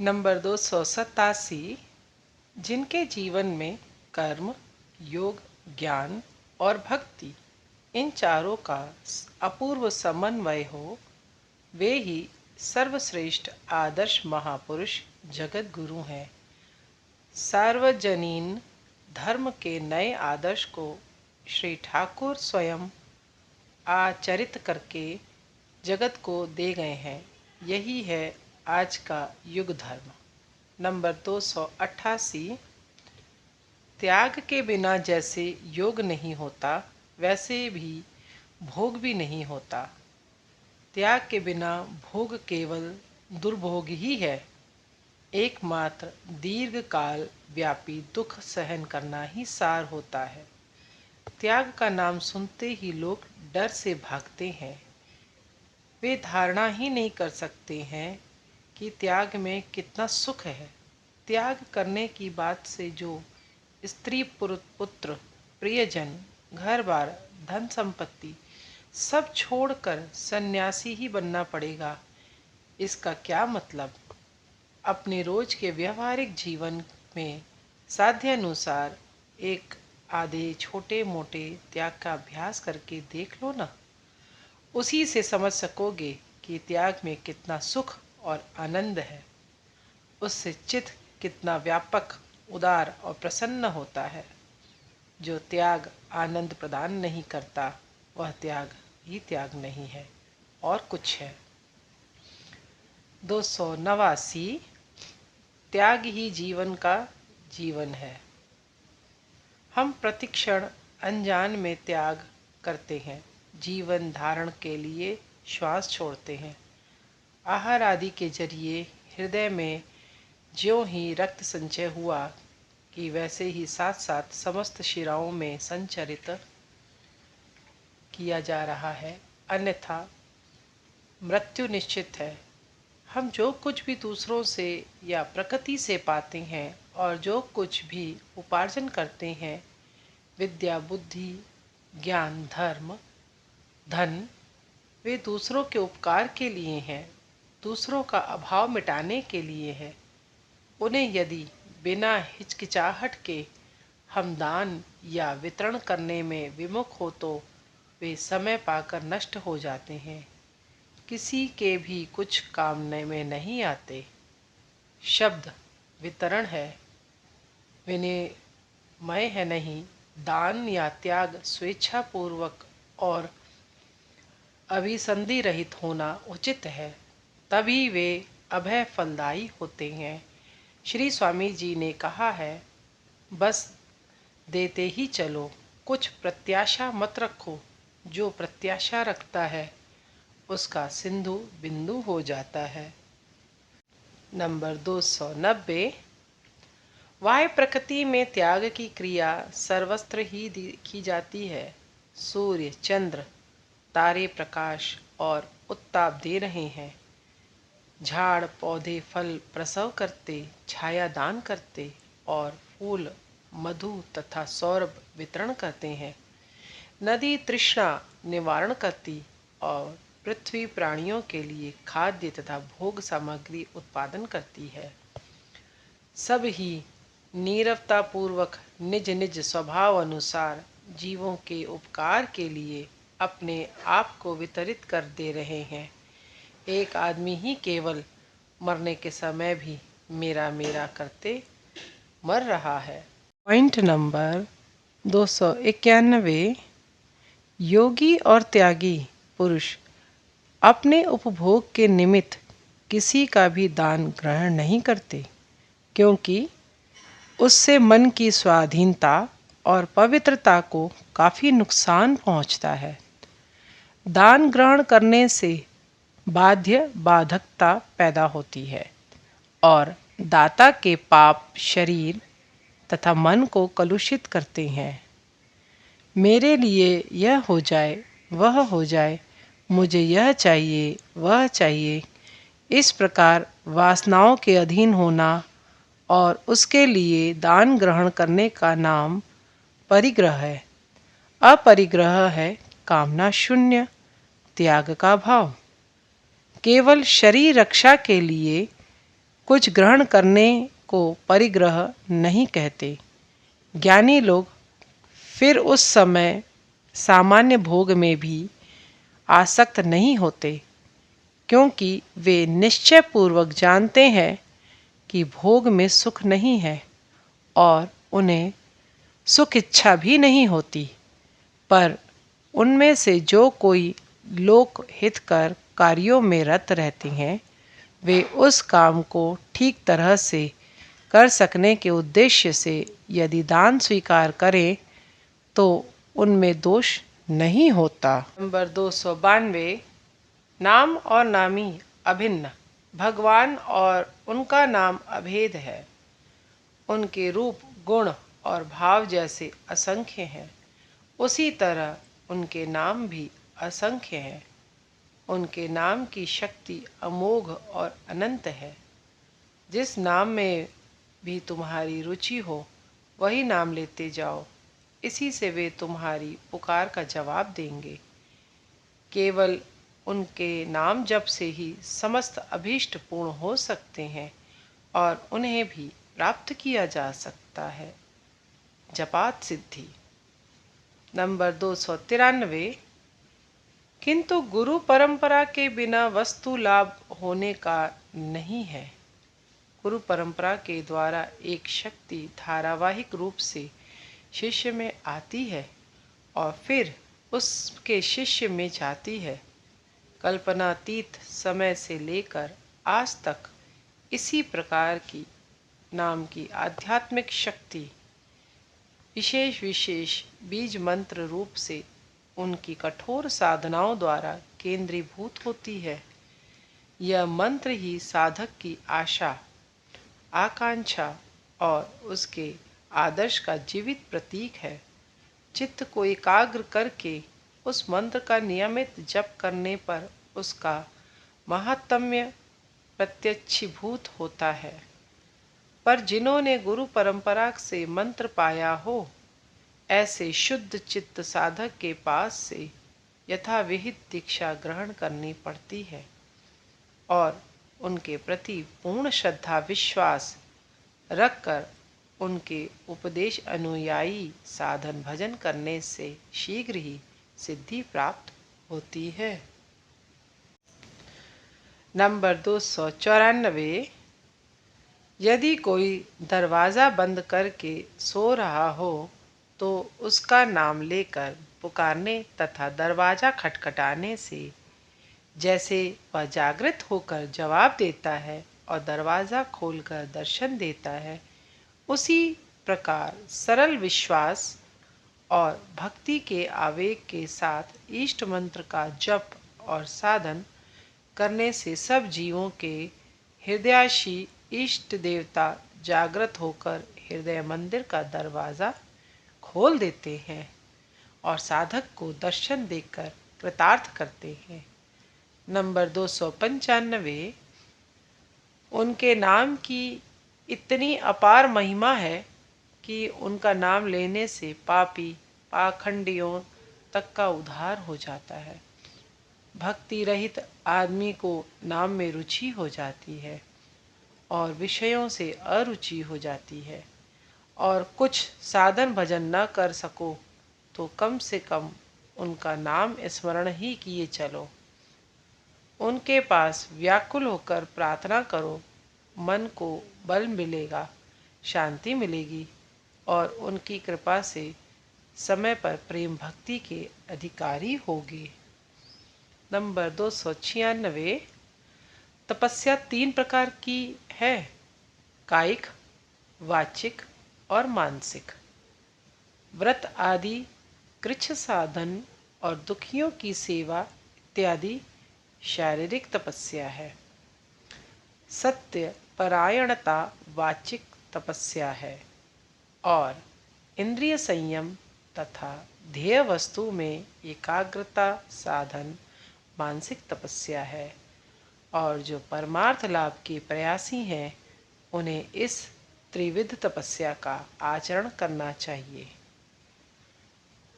Number 287। जिनके जीवन में कर्म, योग, ज्ञान और भक्ति इन चारों का अपूर्व समन्वय हो, वे ही सर्वश्रेष्ठ आदर्श महापुरुष जगत गुरु हैं। सार्वजनीन धर्म के नए आदर्श को श्री ठाकुर स्वयं आचरित करके जगत को दे गए हैं। यही है आज का युग धर्म। नंबर 288। त्याग के बिना जैसे योग नहीं होता, वैसे भी भोग भी नहीं होता। त्याग के बिना भोग केवल दुर्भोग ही है। एकमात्र दीर्घ काल व्यापी दुख सहन करना ही सार होता है। त्याग का नाम सुनते ही लोग डर से भागते हैं। वे धारणा ही नहीं कर सकते हैं कि त्याग में कितना सुख है। त्याग करने की बात से जो स्त्री पुत्र प्रियजन घर बार धन संपत्ति सब छोड़कर सन्यासी ही बनना पड़ेगा, इसका क्या मतलब? अपने रोज के व्यवहारिक जीवन में साध्यानुसार एक आधे छोटे मोटे त्याग का अभ्यास करके देख लो ना। उसी से समझ सकोगे कि त्याग में कितना सुख और आनंद है। उससे चित्त कितना व्यापक, उदार और प्रसन्न होता है। जो त्याग आनंद प्रदान नहीं करता, वह त्याग ही त्याग नहीं है और कुछ है। 289। त्याग ही जीवन का जीवन है। हम प्रतिक्षण अनजान में त्याग करते हैं। जीवन धारण के लिए श्वास छोड़ते हैं। आहार आदि के जरिए हृदय में ज्यों ही रक्त संचय हुआ कि वैसे ही साथ साथ समस्त शिराओं में संचरित किया जा रहा है, अन्यथा मृत्यु निश्चित है। हम जो कुछ भी दूसरों से या प्रकृति से पाते हैं और जो कुछ भी उपार्जन करते हैं, विद्या, बुद्धि, ज्ञान, धर्म, धन, वे दूसरों के उपकार के लिए हैं, दूसरों का अभाव मिटाने के लिए है। उन्हें यदि बिना हिचकिचाहट के हम दान या वितरण करने में विमुख हो तो वे समय पाकर नष्ट हो जाते हैं, किसी के भी कुछ काम में नहीं आते। शब्द वितरण है, विनिमय है नहीं। दान या त्याग स्वेच्छापूर्वक और अभिसंधि रहित होना उचित है, तभी वे अभय फलदायी होते हैं। श्री स्वामी जी ने कहा है, बस देते ही चलो, कुछ प्रत्याशा मत रखो। जो प्रत्याशा रखता है उसका सिंधु बिंदु हो जाता है। नंबर 290। वाह्य प्रकृति में त्याग की क्रिया सर्वत्र ही की जाती है। सूर्य, चंद्र, तारे प्रकाश और उत्ताप दे रहे हैं। झाड़ पौधे फल प्रसव करते, छाया दान करते और फूल मधु तथा सौरभ वितरण करते हैं। नदी तृष्णा निवारण करती और पृथ्वी प्राणियों के लिए खाद्य तथा भोग सामग्री उत्पादन करती है। सब ही नीरवता पूर्वक निज निज स्वभाव अनुसार जीवों के उपकार के लिए अपने आप को वितरित कर दे रहे हैं। एक आदमी ही केवल मरने के समय भी मेरा मेरा करते मर रहा है। Point number 291। योगी और त्यागी पुरुष अपने उपभोग के निमित्त किसी का भी दान ग्रहण नहीं करते, क्योंकि उससे मन की स्वाधीनता और पवित्रता को काफ़ी नुकसान पहुंचता है। दान ग्रहण करने से बाध्य बाधकता पैदा होती है और दाता के पाप शरीर तथा मन को कलुषित करते हैं। मेरे लिए यह हो जाए, वह हो जाए, मुझे यह चाहिए, वह चाहिए, इस प्रकार वासनाओं के अधीन होना और उसके लिए दान ग्रहण करने का नाम परिग्रह है। अपरिग्रह है कामना शून्य त्याग का भाव। केवल शरीर रक्षा के लिए कुछ ग्रहण करने को परिग्रह नहीं कहते। ज्ञानी लोग फिर उस समय सामान्य भोग में भी आसक्त नहीं होते, क्योंकि वे निश्चय पूर्वक जानते हैं कि भोग में सुख नहीं है और उन्हें सुख इच्छा भी नहीं होती। पर उनमें से जो कोई लोक हितकर कार्यों में रत रहते हैं, वे उस काम को ठीक तरह से कर सकने के उद्देश्य से यदि दान स्वीकार करें तो उनमें दोष नहीं होता। नंबर 292। नाम और नामी अभिन्न। भगवान और उनका नाम अभेद है। उनके रूप, गुण और भाव जैसे असंख्य हैं, उसी तरह उनके नाम भी असंख्य हैं। उनके नाम की शक्ति अमोघ और अनंत है। जिस नाम में भी तुम्हारी रुचि हो, वही नाम लेते जाओ। इसी से वे तुम्हारी पुकार का जवाब देंगे। केवल उनके नाम जप से ही समस्त अभीष्ट पूर्ण हो सकते हैं और उन्हें भी प्राप्त किया जा सकता है। जपात सिद्धि। नंबर 293। किंतु गुरु परंपरा के बिना वस्तु लाभ होने का नहीं है। गुरु परंपरा के द्वारा एक शक्ति धारावाहिक रूप से शिष्य में आती है और फिर उसके शिष्य में जाती है। कल्पनातीत समय से लेकर आज तक इसी प्रकार की नाम की आध्यात्मिक शक्ति विशेष विशेष बीज मंत्र रूप से उनकी कठोर साधनाओं द्वारा केंद्रीभूत होती है। यह मंत्र ही साधक की आशा, आकांक्षा और उसके आदर्श का जीवित प्रतीक है। चित्त को एकाग्र करके उस मंत्र का नियमित जप करने पर उसका महात्म्य प्रत्यक्षीभूत होता है। पर जिन्होंने गुरु परंपरा से मंत्र पाया हो, ऐसे शुद्ध चित्त साधक के पास से यथाविहित दीक्षा ग्रहण करनी पड़ती है और उनके प्रति पूर्ण श्रद्धा विश्वास रखकर उनके उपदेश अनुयायी साधन भजन करने से शीघ्र ही सिद्धि प्राप्त होती है। नंबर 294। यदि कोई दरवाज़ा बंद करके सो रहा हो तो उसका नाम लेकर पुकारने तथा दरवाज़ा खटखटाने से जैसे वह जागृत होकर जवाब देता है और दरवाज़ा खोलकर दर्शन देता है, उसी प्रकार सरल विश्वास और भक्ति के आवेग के साथ इष्ट मंत्र का जप और साधन करने से सब जीवों के हृदयाशी इष्ट देवता जागृत होकर हृदय मंदिर का दरवाज़ा खोल देते हैं और साधक को दर्शन देकर कृतार्थ करते हैं। नंबर 295। उनके नाम की इतनी अपार महिमा है कि उनका नाम लेने से पापी पाखंडियों तक का उद्धार हो जाता है। भक्ति रहित आदमी को नाम में रुचि हो जाती है और विषयों से अरुचि हो जाती है, और कुछ साधन भजन न कर सको तो कम से कम उनका नाम स्मरण ही किए चलो। उनके पास व्याकुल होकर प्रार्थना करो, मन को बल मिलेगा, शांति मिलेगी और उनकी कृपा से समय पर प्रेम भक्ति के अधिकारी होगे। नंबर 296। तपस्या 3 प्रकार की है: कायिक, वाचिक और मानसिक। व्रत आदि, कृच्छ साधन और दुखियों की सेवा इत्यादि शारीरिक तपस्या है। सत्य परायणता वाचिक तपस्या है और इंद्रिय संयम तथा ध्येय वस्तु में एकाग्रता साधन मानसिक तपस्या है। और जो परमार्थ लाभ के प्रयासी हैं, उन्हें इस त्रिविध तपस्या का आचरण करना चाहिए।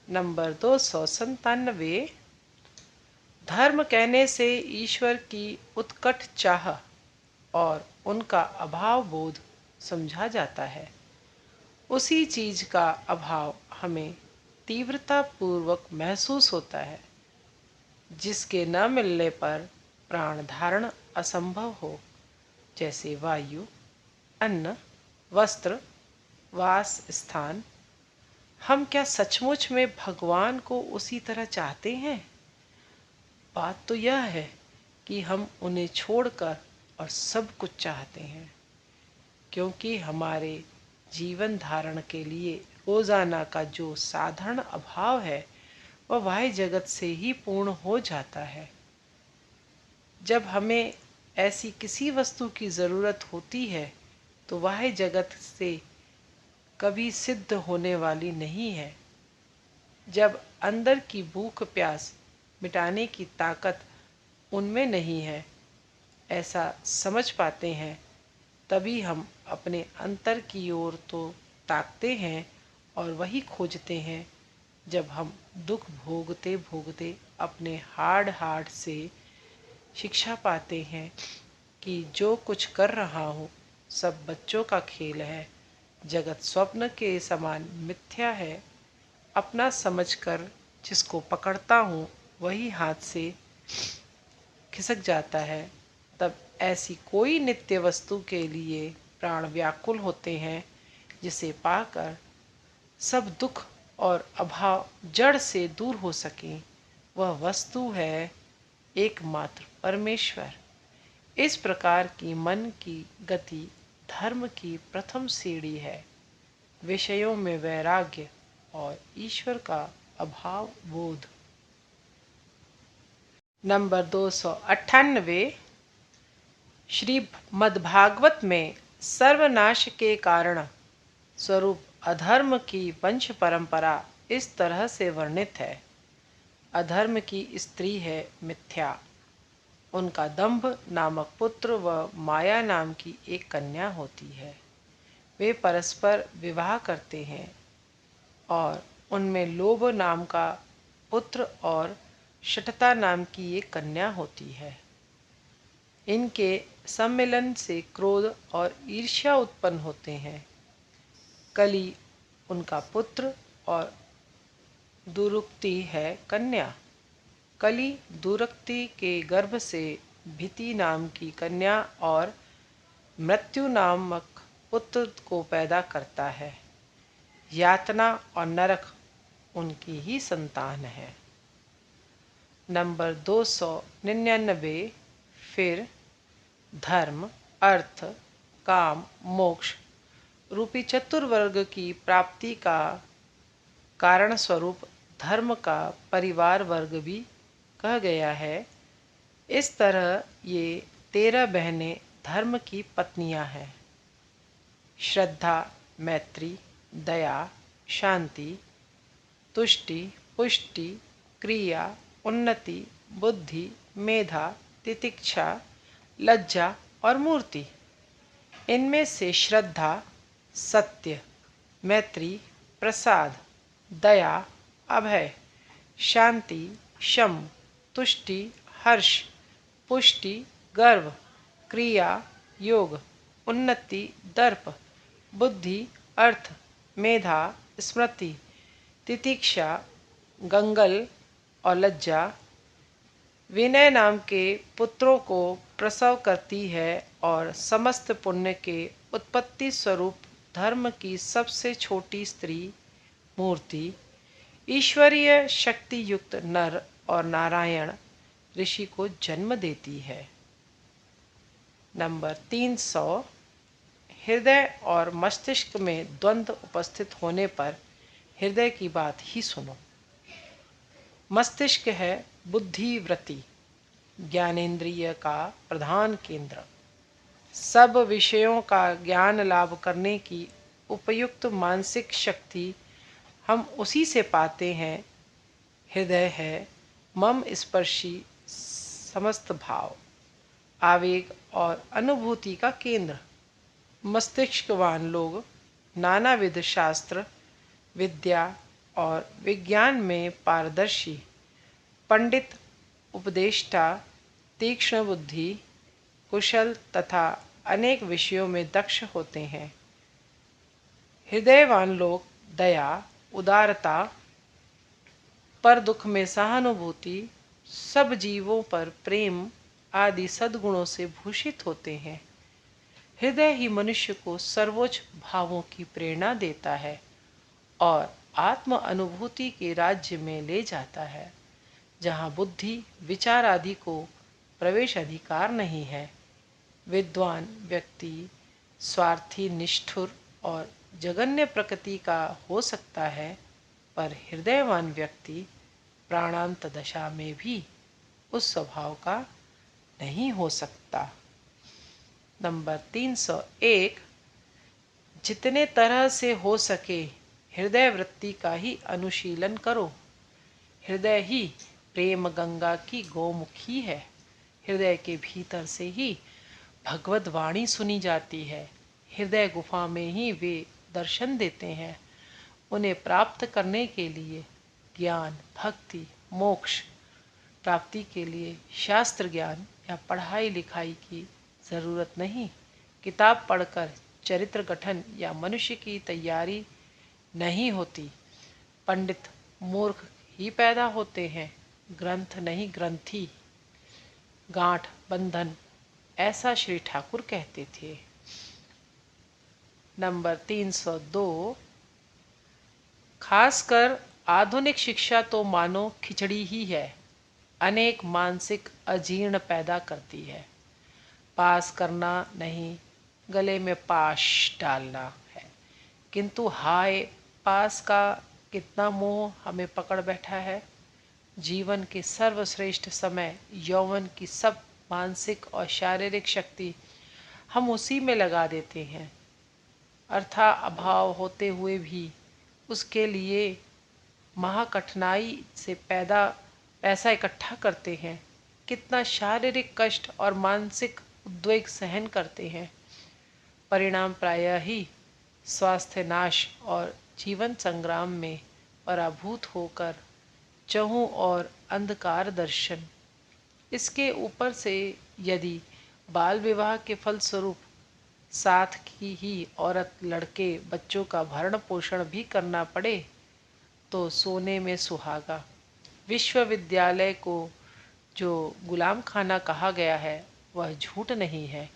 नंबर 297। धर्म कहने से ईश्वर की उत्कट चाह और उनका अभाव बोध समझा जाता है। उसी चीज का अभाव हमें तीव्रता पूर्वक महसूस होता है, जिसके न मिलने पर प्राण धारण असंभव हो, जैसे वायु, अन्न, वस्त्र, वास स्थान। हम क्या सचमुच में भगवान को उसी तरह चाहते हैं? बात तो यह है कि हम उन्हें छोड़कर और सब कुछ चाहते हैं, क्योंकि हमारे जीवन धारण के लिए रोजाना का जो साधारण अभाव है वह बाह्य जगत से ही पूर्ण हो जाता है। जब हमें ऐसी किसी वस्तु की ज़रूरत होती है तो बाह्य जगत से कभी सिद्ध होने वाली नहीं है। जब अंदर की भूख प्यास मिटाने की ताकत उनमें नहीं है, ऐसा समझ पाते हैं, तभी हम अपने अंतर की ओर तो ताकते हैं और वही खोजते हैं। जब हम दुख भोगते भोगते अपने हार्ड हार्ट से शिक्षा पाते हैं कि जो कुछ कर रहा हूँ सब बच्चों का खेल है, जगत स्वप्न के समान मिथ्या है, अपना समझकर जिसको पकड़ता हूँ वही हाथ से खिसक जाता है, तब ऐसी कोई नित्य वस्तु के लिए प्राण व्याकुल होते हैं जिसे पाकर सब दुख और अभाव जड़ से दूर हो सके। वह वस्तु है एकमात्र परमेश्वर। इस प्रकार की मन की गति धर्म की प्रथम सीढ़ी है। विषयों में वैराग्य और ईश्वर का अभाव बोध। नंबर 298। श्री मद्भागवत में सर्वनाश के कारण स्वरूप अधर्म की वंश परंपरा इस तरह से वर्णित है। अधर्म की स्त्री है मिथ्या, उनका दंभ नामक पुत्र व माया नाम की एक कन्या होती है। वे परस्पर विवाह करते हैं और उनमें लोभ नाम का पुत्र और शठता नाम की एक कन्या होती है। इनके सम्मिलन से क्रोध और ईर्ष्या उत्पन्न होते हैं। कली उनका पुत्र और दुरुक्ति है कन्या। कली दुरुक्ति के गर्भ से भीति नाम की कन्या और मृत्यु नामक पुत्र को पैदा करता है। यातना और नरक उनकी ही संतान है। नंबर 299। फिर धर्म, अर्थ, काम, मोक्ष रूपी चतुर्वर्ग की प्राप्ति का कारण स्वरूप धर्म का परिवार वर्ग भी कहा गया है। इस तरह ये 13 बहनें धर्म की पत्नियां हैं। श्रद्धा, मैत्री, दया, शांति, तुष्टि, पुष्टि, क्रिया, उन्नति, बुद्धि, मेधा, तितिक्षा, लज्जा और मूर्ति। इनमें से श्रद्धा सत्य, मैत्री प्रसाद, दया अभय, शांति शम, तुष्टि हर्ष, पुष्टि गर्व, क्रिया योग, उन्नति दर्प, बुद्धि अर्थ, मेधा स्मृति, तितिक्षा गंगल और लज्जा विनय नाम के पुत्रों को प्रसव करती है और समस्त पुण्य के उत्पत्ति स्वरूप धर्म की सबसे छोटी स्त्री मूर्ति ईश्वरीय शक्ति युक्त नर और नारायण ऋषि को जन्म देती है। नंबर 300। हृदय और मस्तिष्क में द्वंद्व उपस्थित होने पर हृदय की बात ही सुनो। मस्तिष्क है बुद्धिवृत्ति, ज्ञानेंद्रिय का प्रधान केंद्र। सब विषयों का ज्ञान लाभ करने की उपयुक्त मानसिक शक्ति हम उसी से पाते हैं। हृदय है मम स्पर्शी समस्त भाव, आवेग और अनुभूति का केंद्र। मस्तिष्कवान लोग नानाविध शास्त्र, विद्या और विज्ञान में पारदर्शी, पंडित, उपदेष्टा, तीक्ष्ण बुद्धि, कुशल तथा अनेक विषयों में दक्ष होते हैं। हृदयवान लोग दया, उदारता, पर दुख में सहानुभूति, सब जीवों पर प्रेम आदि सद्गुणों से भूषित होते हैं। हृदय ही मनुष्य को सर्वोच्च भावों की प्रेरणा देता है और आत्म अनुभूति के राज्य में ले जाता है, जहाँ बुद्धि विचार आदि को प्रवेश अधिकार नहीं है। विद्वान व्यक्ति स्वार्थी, निष्ठुर और जघन्य प्रकृति का हो सकता है, पर हृदयवान व्यक्ति प्राणांत दशा में भी उस स्वभाव का नहीं हो सकता। नंबर 301, जितने तरह से हो सके हृदय वृत्ति का ही अनुशीलन करो। हृदय ही प्रेम गंगा की गौमुखी है। हृदय के भीतर से ही भगवत वाणी सुनी जाती है। हृदय गुफा में ही वे दर्शन देते हैं। उन्हें प्राप्त करने के लिए ज्ञान, भक्ति, मोक्ष प्राप्ति के लिए शास्त्र ज्ञान या पढ़ाई लिखाई की ज़रूरत नहीं। किताब पढ़कर चरित्र गठन या मनुष्य की तैयारी नहीं होती। पंडित मूर्ख ही पैदा होते हैं, ग्रंथ नहीं ग्रंथी। गांठ बंधन, ऐसा श्री ठाकुर कहते थे। नंबर 302, खासकर आधुनिक शिक्षा तो मानो खिचड़ी ही है। अनेक मानसिक अजीर्ण पैदा करती है। पास करना नहीं, गले में पाश डालना है। किंतु हाय, पास का कितना मोह हमें पकड़ बैठा है। जीवन के सर्वश्रेष्ठ समय, यौवन की सब मानसिक और शारीरिक शक्ति हम उसी में लगा देते हैं। अर्था अभाव होते हुए भी उसके लिए महाकठिनाई से पैसा इकट्ठा करते हैं। कितना शारीरिक कष्ट और मानसिक उद्वेग सहन करते हैं। परिणाम प्रायः ही स्वास्थ्य नाश और जीवन संग्राम में पराभूत होकर चहु और अंधकार दर्शन। इसके ऊपर से यदि बाल विवाह के फलस्वरूप साथ की ही औरत, लड़के, बच्चों का भरण पोषण भी करना पड़े तो सोने में सुहागा। विश्वविद्यालय को जो गुलाम खाना कहा गया है वह झूठ नहीं है।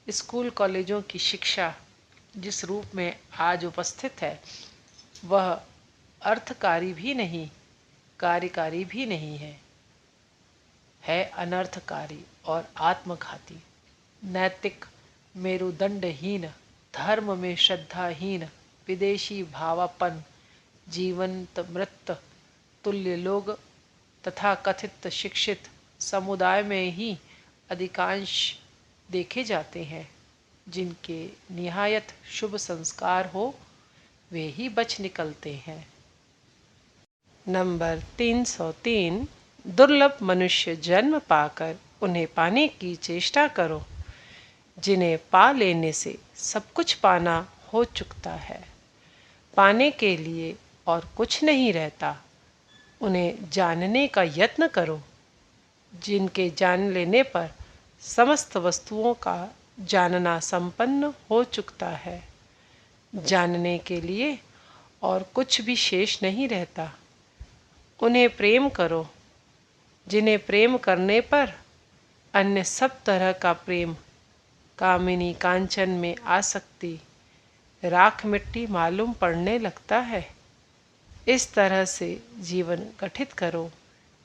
स्कूल कॉलेजों की शिक्षा जिस रूप में आज उपस्थित है वह अर्थकारी भी नहीं, कार्यकारी भी नहीं है अनर्थकारी और आत्मघाती। नैतिक मेरुदंडहीन, धर्म में श्रद्धाहीन, विदेशी भावापन, जीवंत मृत तुल्य लोग तथा कथित शिक्षित समुदाय में ही अधिकांश देखे जाते हैं। जिनके निहायत शुभ संस्कार हो वे ही बच निकलते हैं। नंबर 303, दुर्लभ मनुष्य जन्म पाकर उन्हें पाने की चेष्टा करो, जिन्हें पा लेने से सब कुछ पाना हो चुकता है। पाने के लिए और कुछ नहीं रहता। उन्हें जानने का यत्न करो, जिनके जान लेने पर समस्त वस्तुओं का जानना संपन्न हो चुकता है। जानने के लिए और कुछ भी शेष नहीं रहता। उन्हें प्रेम करो, जिन्हें प्रेम करने पर अन्य सब तरह का प्रेम, कामिनी कांचन में आसक्ति, राख मिट्टी मालूम पड़ने लगता है। इस तरह से जीवन गठित करो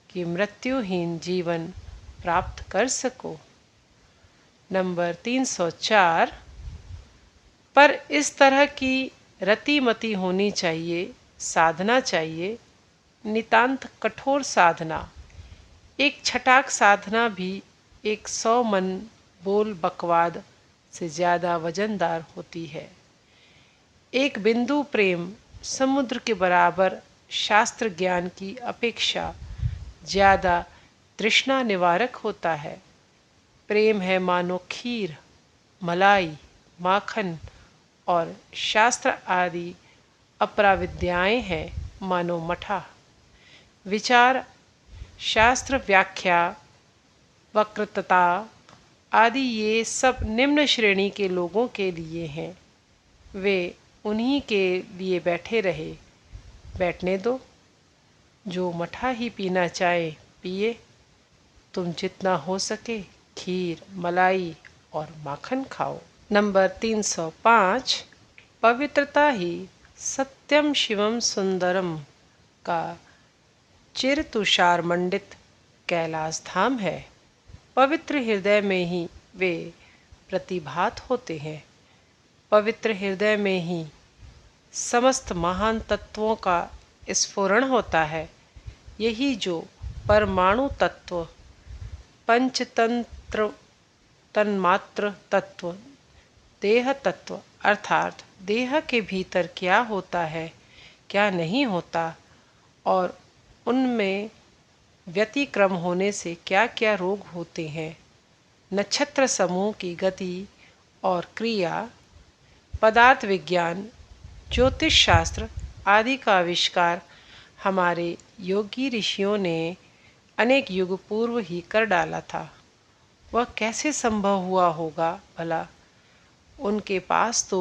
कि मृत्युहीन जीवन प्राप्त कर सको। नंबर 304, पर इस तरह की रतिमति होनी चाहिए, साधना चाहिए, नितांत कठोर साधना। एक छटाक साधना भी 100 मन बोल बकवाद से ज़्यादा वजनदार होती है। एक बिंदु प्रेम समुद्र के बराबर शास्त्र ज्ञान की अपेक्षा ज़्यादा तृष्णा निवारक होता है। प्रेम है मानो खीर, मलाई, माखन और शास्त्र आदि अपराविद्याएं हैं मानो मठा। विचार, शास्त्र व्याख्या, वक्रता, आदि ये सब निम्न श्रेणी के लोगों के लिए हैं। वे उन्हीं के लिए बैठे रहे। बैठने दो। जो मठा ही पीना चाहे पिए। तुम जितना हो सके खीर, मलाई और माखन खाओ। नंबर 305। पवित्रता ही सत्यम शिवम सुंदरम का चिर तुषार मंडित कैलाश धाम है। पवित्र हृदय में ही वे प्रतिभात होते हैं। पवित्र हृदय में ही समस्त महान तत्वों का स्फुरण होता है। यही जो परमाणु तत्व, पंचतंत्र, तन्मात्र तत्व, देह तत्व अर्थात देह के भीतर क्या होता है, क्या नहीं होता, और उनमें व्यतिक्रम होने से क्या क्या रोग होते हैं, नक्षत्र समूह की गति और क्रिया, पदार्थ विज्ञान, ज्योतिष शास्त्र आदि का आविष्कार हमारे योगी ऋषियों ने अनेक युग पूर्व ही कर डाला था। वह कैसे संभव हुआ होगा भला? उनके पास तो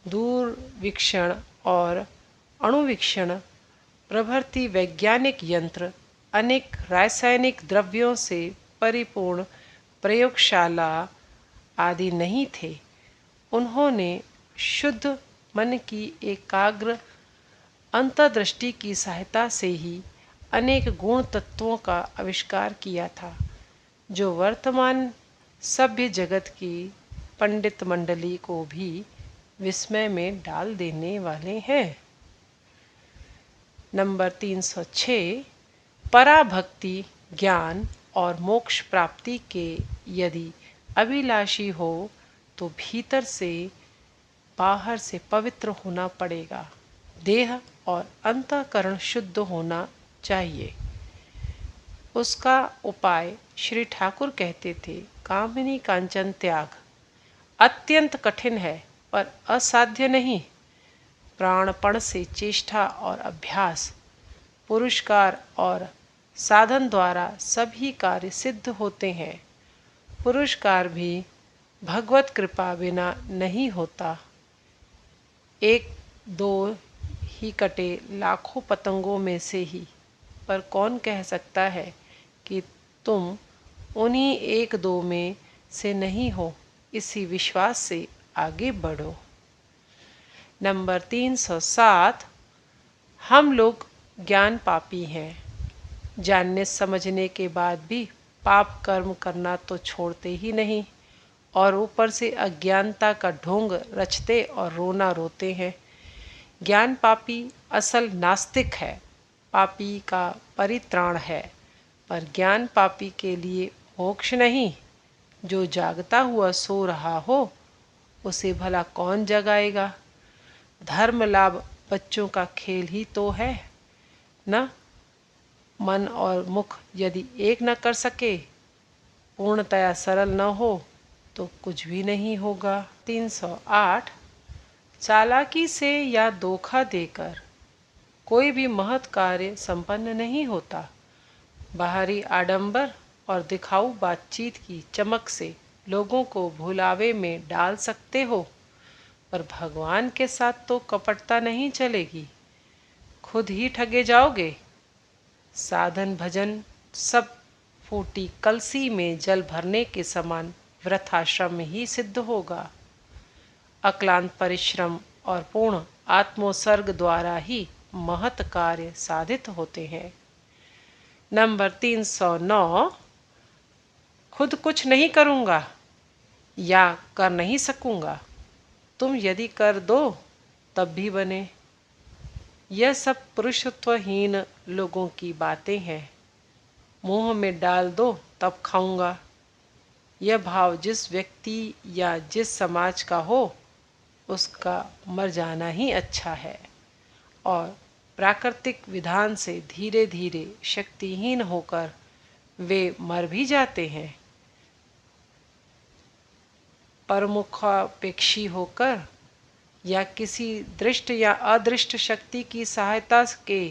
दूरवीक्षण और अणुवीक्षण प्रभृति वैज्ञानिक यंत्र, अनेक रासायनिक द्रव्यों से परिपूर्ण प्रयोगशाला आदि नहीं थे। उन्होंने शुद्ध मन की एकाग्र अंतर्दृष्टि की सहायता से ही अनेक गुण तत्वों का आविष्कार किया था, जो वर्तमान सभ्य जगत की पंडित मंडली को भी विस्मय में डाल देने वाले हैं। नंबर 306। पराभक्ति, ज्ञान और मोक्ष प्राप्ति के यदि अभिलाषी हो तो भीतर से बाहर से पवित्र होना पड़ेगा। देह और अंतःकरण शुद्ध होना चाहिए। उसका उपाय श्री ठाकुर कहते थे, कामिनी कांचन त्याग अत्यंत कठिन है पर असाध्य नहीं। प्राणपण से चेष्टा और अभ्यास, पुरुषकार और साधन द्वारा सभी कार्य सिद्ध होते हैं। पुरुषकार भी भगवत कृपा बिना नहीं होता। एक दो ही कटे लाखों पतंगों में से ही, पर कौन कह सकता है कि तुम उन्हीं एक दो में से नहीं हो। इसी विश्वास से आगे बढ़ो। नंबर 307। हम लोग ज्ञान पापी हैं। जानने समझने के बाद भी पाप कर्म करना तो छोड़ते ही नहीं, और ऊपर से अज्ञानता का ढोंग रचते और रोना रोते हैं। ज्ञान पापी असल नास्तिक है, पापी का परित्राण है, पर ज्ञान पापी के लिए मोक्ष नहीं। जो जागता हुआ सो रहा हो उसे भला कौन जगाएगा? धर्म लाभ बच्चों का खेल ही तो है न। मन और मुख यदि एक न कर सके, पूर्णतया सरल न हो, तो कुछ भी नहीं होगा। 308। चालाकी से या धोखा देकर कोई भी महत् कार्य संपन्न नहीं होता। बाहरी आडंबर और दिखाऊ बातचीत की चमक से लोगों को भुलावे में डाल सकते हो, पर भगवान के साथ तो कपटता नहीं चलेगी। खुद ही ठगे जाओगे। साधन भजन सब फूटी कलसी में जल भरने के समान वृथाश्रम ही सिद्ध होगा। अक्लांत परिश्रम और पूर्ण आत्मोत्सर्ग द्वारा ही महत् कार्य साधित होते हैं। नंबर 309। खुद कुछ नहीं करूँगा या कर नहीं सकूँगा। तुम यदि कर दो तब भी बने। यह सब पुरुषत्वहीन लोगों की बातें हैं। मुंह में डाल दो तब खाऊंगा। यह भाव जिस व्यक्ति या जिस समाज का हो उसका मर जाना ही अच्छा है, और प्राकृतिक विधान से धीरे धीरे शक्तिहीन होकर वे मर भी जाते हैं। परमुखापेक्षी होकर या किसी दृष्ट या अदृष्ट शक्ति की सहायता के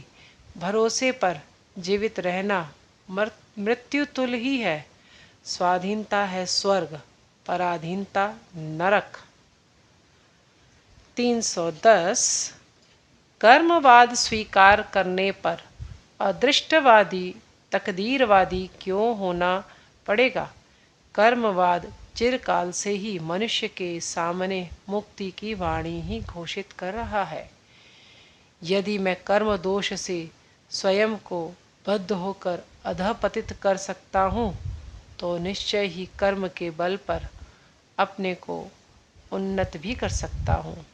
भरोसे पर जीवित रहना मृत्यु तुल्य ही है। स्वाधीनता है स्वर्ग, पराधीनता नरक। 310। कर्मवाद स्वीकार करने पर अदृष्टवादी तकदीरवादी क्यों होना पड़ेगा? कर्मवाद चिरकाल से ही मनुष्य के सामने मुक्ति की वाणी ही घोषित कर रहा है। यदि मैं कर्म दोष से स्वयं को बद्ध होकर अधपतित कर सकता हूँ, तो निश्चय ही कर्म के बल पर अपने को उन्नत भी कर सकता हूँ।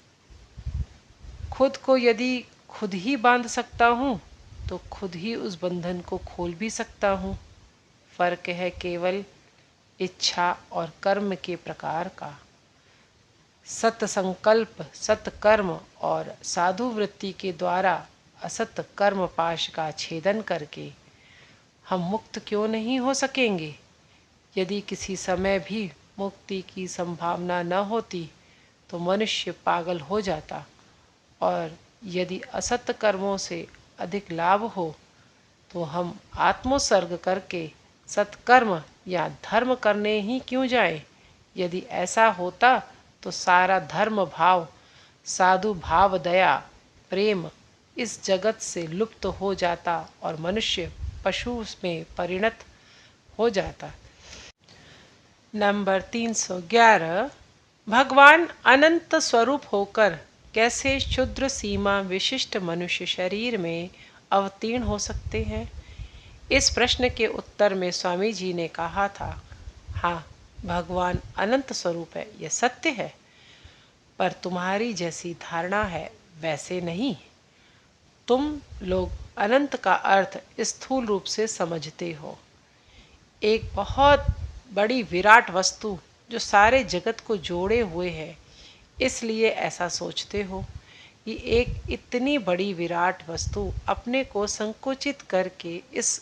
खुद को यदि खुद ही बांध सकता हूँ, तो खुद ही उस बंधन को खोल भी सकता हूँ। फर्क है केवल इच्छा और कर्म के प्रकार का। सत संकल्प, सत कर्म और साधु वृत्ति के द्वारा असत कर्म पाश का छेदन करके हम मुक्त क्यों नहीं हो सकेंगे? यदि किसी समय भी मुक्ति की संभावना न होती तो मनुष्य पागल हो जाता, और यदि असत कर्मों से अधिक लाभ हो तो हम आत्मोत्सर्ग करके सत्कर्म या धर्म करने ही क्यों जाएं? यदि ऐसा होता तो सारा धर्म भाव, साधु भाव, दया, प्रेम इस जगत से लुप्त हो जाता और मनुष्य पशु में परिणत हो जाता। नंबर 311। भगवान अनंत स्वरूप होकर कैसे क्षुद्र सीमा विशिष्ट मनुष्य शरीर में अवतीर्ण हो सकते हैं? इस प्रश्न के उत्तर में स्वामी जी ने कहा था, हाँ, भगवान अनंत स्वरूप है, यह सत्य है, पर तुम्हारी जैसी धारणा है वैसे नहीं। तुम लोग अनंत का अर्थ स्थूल रूप से समझते हो, एक बहुत बड़ी विराट वस्तु जो सारे जगत को जोड़े हुए है, इसलिए ऐसा सोचते हो कि एक इतनी बड़ी विराट वस्तु अपने को संकुचित करके इस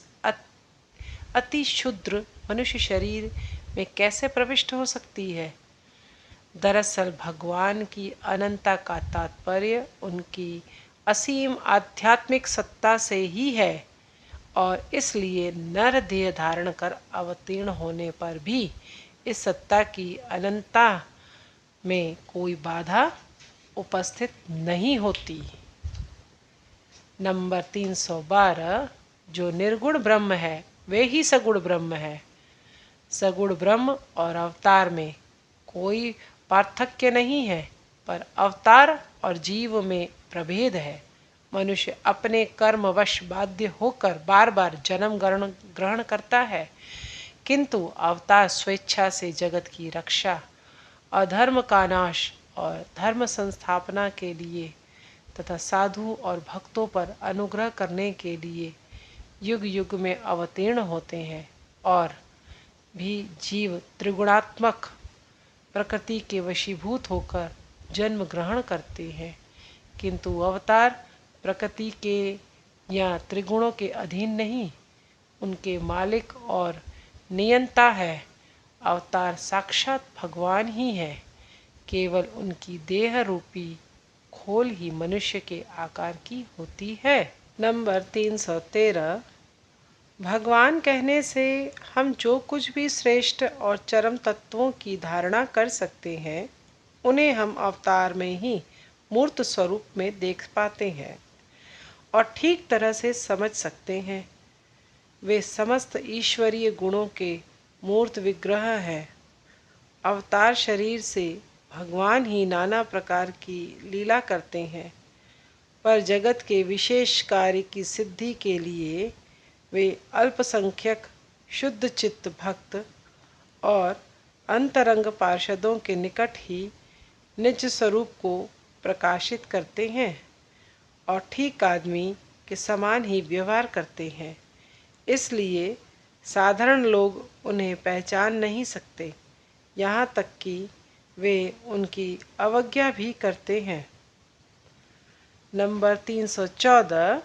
अति क्षुद्र मनुष्य शरीर में कैसे प्रविष्ट हो सकती है? दरअसल भगवान की अनंतता का तात्पर्य उनकी असीम आध्यात्मिक सत्ता से ही है, और इसलिए नर देह धारण कर अवतीर्ण होने पर भी इस सत्ता की अनंतता में कोई बाधा उपस्थित नहीं होती। नंबर 312। जो निर्गुण ब्रह्म है वे ही सगुण ब्रह्म है। सगुण ब्रह्म और अवतार में कोई पार्थक्य नहीं है, पर अवतार और जीव में प्रभेद है। मनुष्य अपने कर्मवश बाध्य होकर बार बार जन्म ग्रहण करता है, किंतु अवतार स्वेच्छा से जगत की रक्षा, अधर्म का नाश और धर्म संस्थापना के लिए तथा साधु और भक्तों पर अनुग्रह करने के लिए युग युग में अवतीर्ण होते हैं। और भी जीव त्रिगुणात्मक प्रकृति के वशीभूत होकर जन्म ग्रहण करते हैं, किंतु अवतार प्रकृति के या त्रिगुणों के अधीन नहीं, उनके मालिक और नियंता है। अवतार साक्षात भगवान ही है, केवल उनकी देह रूपी खोल ही मनुष्य के आकार की होती है। नंबर 313। भगवान कहने से हम जो कुछ भी श्रेष्ठ और चरम तत्वों की धारणा कर सकते हैं, उन्हें हम अवतार में ही मूर्त स्वरूप में देख पाते हैं और ठीक तरह से समझ सकते हैं। वे समस्त ईश्वरीय गुणों के मूर्त विग्रह हैं। अवतार शरीर से भगवान ही नाना प्रकार की लीला करते हैं, पर जगत के विशेष कार्य की सिद्धि के लिए वे अल्पसंख्यक शुद्ध चित्त भक्त और अंतरंग पार्षदों के निकट ही निज स्वरूप को प्रकाशित करते हैं और ठीक आदमी के समान ही व्यवहार करते हैं। इसलिए साधारण लोग उन्हें पहचान नहीं सकते, यहाँ तक कि वे उनकी अवज्ञा भी करते हैं। नंबर 314।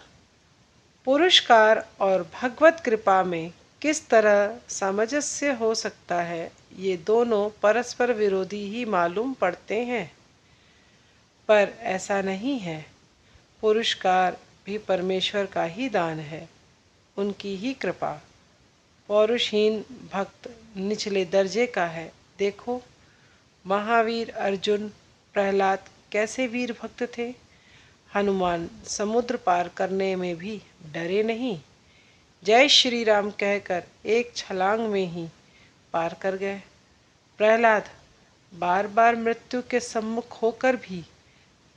पुरस्कार और भगवत कृपा में किस तरह सामंजस्य हो सकता है? ये दोनों परस्पर विरोधी ही मालूम पड़ते हैं, पर ऐसा नहीं है। पुरस्कार भी परमेश्वर का ही दान है, उनकी ही कृपा। पौरुषहीन भक्त निचले दर्जे का है। देखो, महावीर अर्जुन प्रहलाद कैसे वीर भक्त थे। हनुमान समुद्र पार करने में भी डरे नहीं, जय श्री राम कहकर एक छलांग में ही पार कर गए। प्रहलाद बार बार मृत्यु के सम्मुख होकर भी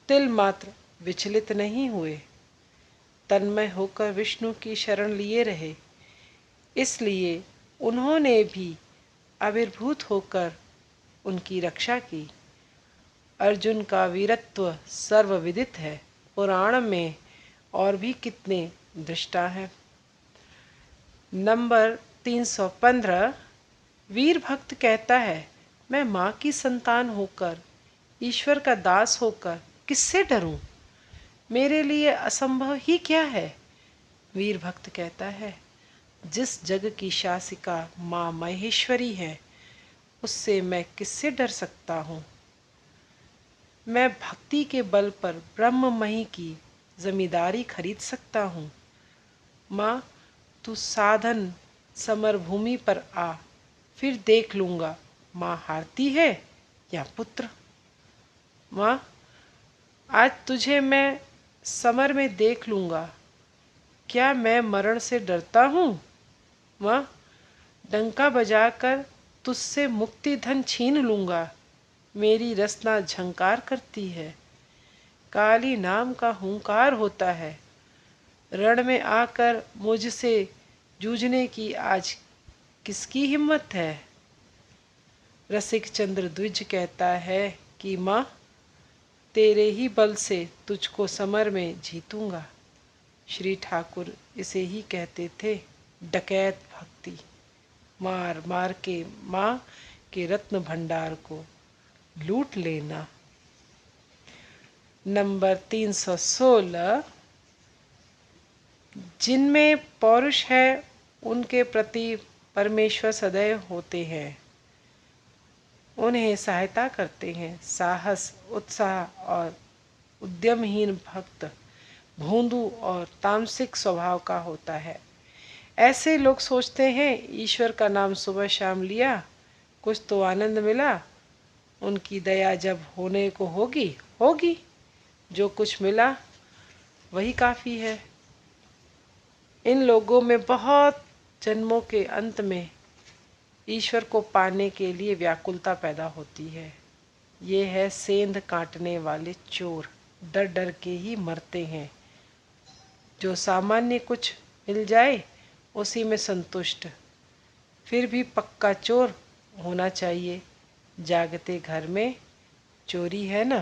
तिल मात्र विचलित नहीं हुए, तन्मय होकर विष्णु की शरण लिए रहे। इसलिए उन्होंने भी आविर्भूत होकर उनकी रक्षा की। अर्जुन का वीरत्व सर्वविदित है, पुराण में और भी कितने दृष्टा हैं। नंबर 315। वीर भक्त कहता है, मैं माँ की संतान होकर, ईश्वर का दास होकर किससे डरूं? मेरे लिए असंभव ही क्या है? वीर भक्त कहता है, जिस जग की शासिका माँ महेश्वरी है, उससे मैं किससे डर सकता हूँ? मैं भक्ति के बल पर ब्रह्ममयी की जमींदारी खरीद सकता हूँ। माँ, तू साधन समर भूमि पर आ, फिर देख लूँगा माँ हारती है या पुत्र। माँ, आज तुझे मैं समर में देख लूँगा, क्या मैं मरण से डरता हूँ? माँ, डंका बजाकर तुझसे मुक्ति धन छीन लूँगा, मेरी रसना झंकार करती है। काली नाम का हुंकार होता है, रण में आकर मुझसे जूझने की आज किसकी हिम्मत है? रसिक चंद्र द्विज कहता है कि माँ, तेरे ही बल से तुझको समर में जीतूंगा। श्री ठाकुर इसे ही कहते थे डकैत भक्ति। मार मार के माँ के रत्न भंडार को लूट लेना। नंबर 316। जिनमें पौरुष है उनके प्रति परमेश्वर सदैव होते हैं, उन्हें सहायता करते हैं। साहस, उत्साह और उद्यमहीन भक्त भोंदू और तामसिक स्वभाव का होता है। ऐसे लोग सोचते हैं ईश्वर का नाम सुबह शाम लिया, कुछ तो आनंद मिला, उनकी दया जब होने को होगी होगी, जो कुछ मिला वही काफ़ी है। इन लोगों में बहुत जन्मों के अंत में ईश्वर को पाने के लिए व्याकुलता पैदा होती है। ये है सेंध काटने वाले चोर, डर डर के ही मरते हैं। जो सामान्य कुछ मिल जाए उसी में संतुष्ट, फिर भी पक्का चोर होना चाहिए। जागते घर में चोरी है ना।